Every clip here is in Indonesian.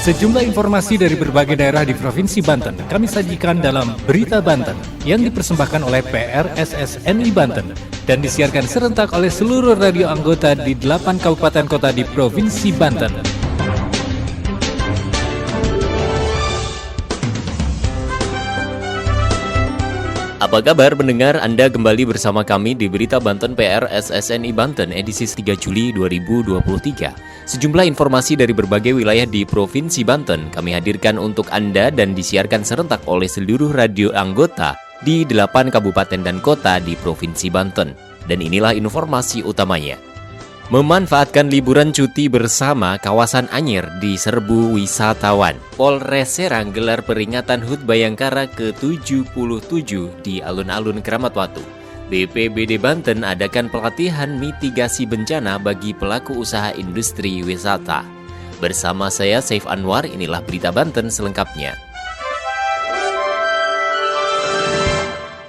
Sejumlah informasi dari berbagai daerah di Provinsi Banten kami sajikan dalam Berita Banten yang dipersembahkan oleh PRSSNI Banten dan disiarkan serentak oleh seluruh radio anggota di 8 kabupaten kota di Provinsi Banten. Apa kabar pendengar? Anda kembali bersama kami di Berita Banten PRSSNI Banten edisi 3 Juli 2023. Sejumlah informasi dari berbagai wilayah di Provinsi Banten kami hadirkan untuk Anda dan disiarkan serentak oleh seluruh radio anggota di 8 kabupaten dan kota di Provinsi Banten. Dan inilah informasi utamanya. Memanfaatkan liburan cuti bersama, kawasan Anyer diserbu wisatawan. Polres Serang gelar peringatan HUT Bayangkara ke-77 di alun-alun Keramat Watu. BPBD Banten adakan pelatihan mitigasi bencana bagi pelaku usaha industri wisata. Bersama saya Saif Anwar, inilah Berita Banten selengkapnya.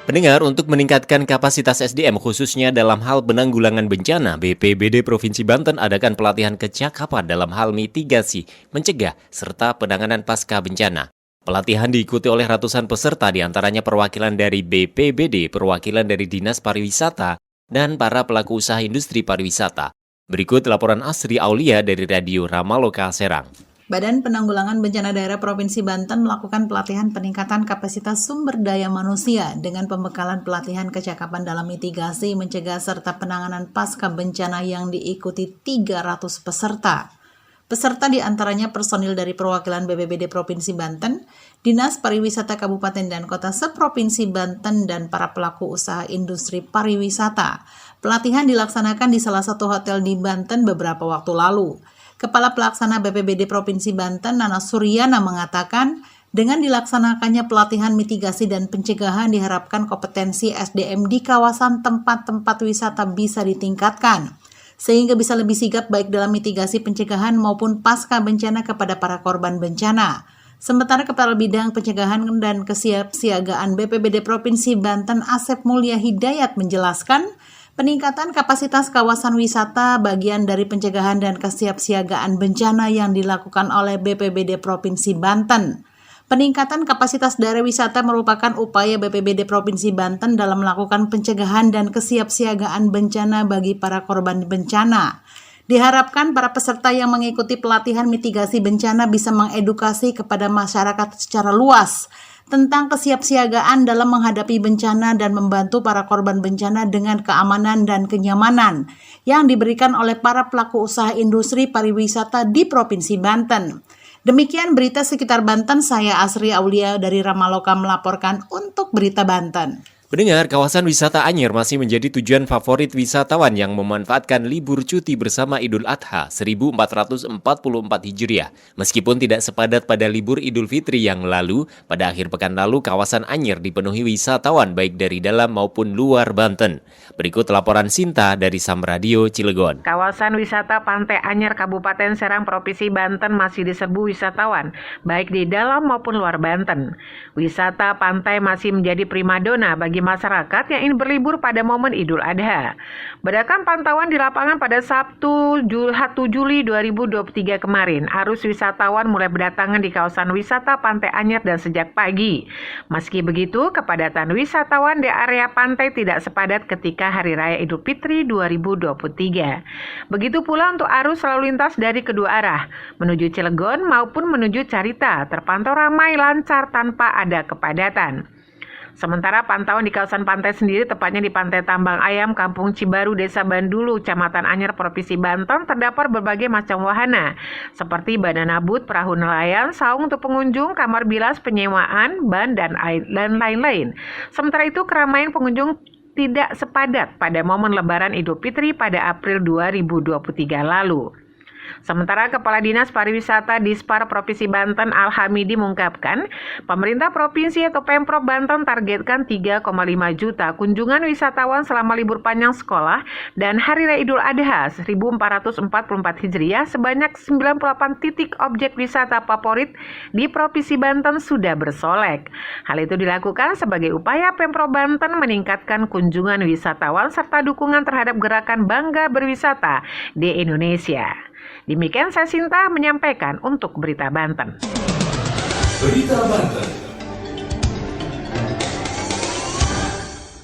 Pendengar, untuk meningkatkan kapasitas SDM khususnya dalam hal penanggulangan bencana, BPBD Provinsi Banten adakan pelatihan kecakapan dalam hal mitigasi, mencegah, serta penanganan pasca bencana. Pelatihan diikuti oleh ratusan peserta, diantaranya perwakilan dari BPBD, perwakilan dari Dinas Pariwisata, dan para pelaku usaha industri pariwisata. Berikut laporan Asri Aulia dari Radio Ramaloka Serang. Badan Penanggulangan Bencana Daerah Provinsi Banten melakukan pelatihan peningkatan kapasitas sumber daya manusia dengan pembekalan pelatihan kecakapan dalam mitigasi, mencegah, serta penanganan pasca bencana yang diikuti 300 peserta. Peserta diantaranya personil dari perwakilan BPBD Provinsi Banten, Dinas Pariwisata Kabupaten dan Kota Seprovinsi Banten, dan para pelaku usaha industri pariwisata. Pelatihan dilaksanakan di salah satu hotel di Banten beberapa waktu lalu. Kepala Pelaksana BPBD Provinsi Banten, Nana Suryana, mengatakan dengan dilaksanakannya pelatihan mitigasi dan pencegahan diharapkan kompetensi SDM di kawasan tempat-tempat wisata bisa ditingkatkan, sehingga bisa lebih sigap baik dalam mitigasi pencegahan maupun pasca bencana kepada para korban bencana. Sementara Kepala Bidang Pencegahan dan Kesiapsiagaan BPBD Provinsi Banten, Asep Mulya Hidayat, menjelaskan peningkatan kapasitas kawasan wisata bagian dari pencegahan dan kesiapsiagaan bencana yang dilakukan oleh BPBD Provinsi Banten. Peningkatan kapasitas daerah wisata merupakan upaya BPBD Provinsi Banten dalam melakukan pencegahan dan kesiapsiagaan bencana bagi para korban bencana. Diharapkan para peserta yang mengikuti pelatihan mitigasi bencana bisa mengedukasi kepada masyarakat secara luas tentang kesiapsiagaan dalam menghadapi bencana dan membantu para korban bencana dengan keamanan dan kenyamanan yang diberikan oleh para pelaku usaha industri pariwisata di Provinsi Banten. Demikian berita sekitar Banten, saya Asri Aulia dari Ramaloka melaporkan untuk Berita Banten. Pendengar, kawasan wisata Anyer masih menjadi tujuan favorit wisatawan yang memanfaatkan libur cuti bersama Idul Adha 1444 Hijriah. Meskipun tidak sepadat pada libur Idul Fitri yang lalu, pada akhir pekan lalu kawasan Anyer dipenuhi wisatawan baik dari dalam maupun luar Banten. Berikut laporan Sinta dari Sam Radio Cilegon. Kawasan wisata Pantai Anyer Kabupaten Serang Provinsi Banten masih diserbu wisatawan, baik di dalam maupun luar Banten. Wisata pantai masih menjadi primadona bagi masyarakat yang ingin berlibur pada momen Idul Adha. Berdasarkan pantauan di lapangan pada Sabtu 1 Juli 2023 kemarin, arus wisatawan mulai berdatangan di kawasan wisata Pantai Anyer dan sejak pagi. Meski begitu, kepadatan wisatawan di area pantai tidak sepadat ketika Hari Raya Idul Fitri 2023. Begitu pula untuk arus lalu lintas dari kedua arah, menuju Cilegon maupun menuju Carita, terpantau ramai lancar tanpa ada kepadatan. Sementara pantauan di kawasan pantai sendiri, tepatnya di Pantai Tambang Ayam, Kampung Cibaru, Desa Bandulu, Kecamatan Anyer, Provinsi Banten, terdapat berbagai macam wahana, seperti banana boat, perahu nelayan, saung untuk pengunjung, kamar bilas, penyewaan, ban, dan lain-lain. Sementara itu, keramaian pengunjung tidak sepadat pada momen Lebaran Idul Fitri pada April 2023 lalu. Sementara Kepala Dinas Pariwisata Dispar Provinsi Banten Al-Hamidi mengungkapkan, pemerintah provinsi atau Pemprov Banten targetkan 3,5 juta kunjungan wisatawan selama libur panjang sekolah dan Hari Raya Idul Adha 1444 Hijriah sebanyak 98 titik objek wisata favorit di Provinsi Banten sudah bersolek. Hal itu dilakukan sebagai upaya Pemprov Banten meningkatkan kunjungan wisatawan serta dukungan terhadap gerakan Bangga Berwisata di Indonesia. Demikian saya Sinta menyampaikan untuk Berita Banten. Berita Banten.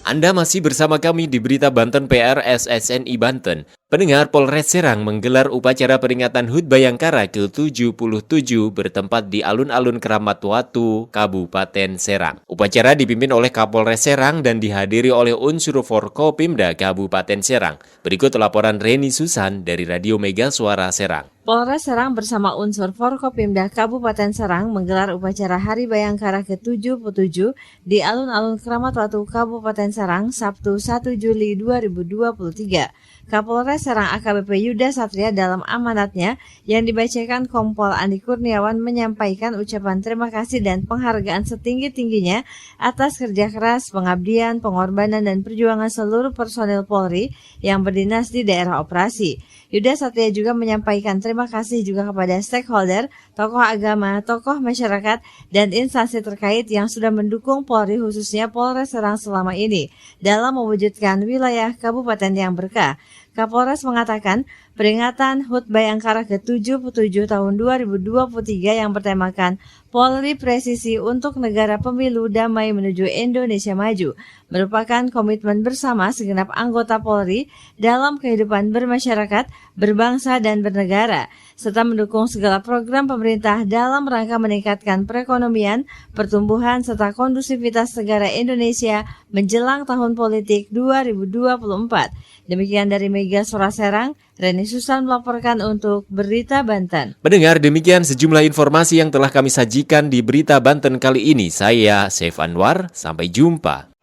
Anda masih bersama kami di Berita Banten PR SSNI Banten. Pendengar, Polres Serang menggelar upacara peringatan HUT Bayangkara ke-77 bertempat di alun-alun Keramat Watu, Kabupaten Serang. Upacara dipimpin oleh Kapolres Serang dan dihadiri oleh unsur Forkopimda Kabupaten Serang. Berikut laporan Reni Susan dari Radio Mega Suara Serang. Polres Serang bersama unsur Forkopimda Kabupaten Serang menggelar upacara Hari Bayangkara ke-77 di alun-alun Keramat Watu, Kabupaten Serang, Sabtu 1 Juli 2023. Kapolres Serang AKBP Yuda Satria dalam amanatnya yang dibacakan Kompol Andi Kurniawan menyampaikan ucapan terima kasih dan penghargaan setinggi-tingginya atas kerja keras, pengabdian, pengorbanan, dan perjuangan seluruh personil Polri yang berdinas di daerah operasi. Yuda Satria juga menyampaikan terima kasih juga kepada stakeholder, tokoh agama, tokoh masyarakat, dan instansi terkait yang sudah mendukung Polri khususnya Polres Serang selama ini dalam mewujudkan wilayah kabupaten yang berkah. Kapolres mengatakan peringatan HUT Bayangkara ke-77 tahun 2023 yang bertemakan Polri Presisi untuk Negara Pemilu Damai Menuju Indonesia Maju merupakan komitmen bersama segenap anggota Polri dalam kehidupan bermasyarakat, berbangsa, dan bernegara, serta mendukung segala program pemerintah dalam rangka meningkatkan perekonomian, pertumbuhan, serta kondusivitas negara Indonesia menjelang tahun politik 2024. Demikian dari Mega Suara Serang, Reni Susan melaporkan untuk Berita Banten. Pendengar, demikian sejumlah informasi yang telah kami sajikan di Berita Banten kali ini. Saya Saif Anwar, sampai jumpa.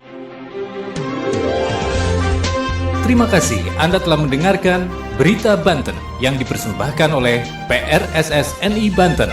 Terima kasih Anda telah mendengarkan Berita Banten yang dipersembahkan oleh PRSSNI Banten.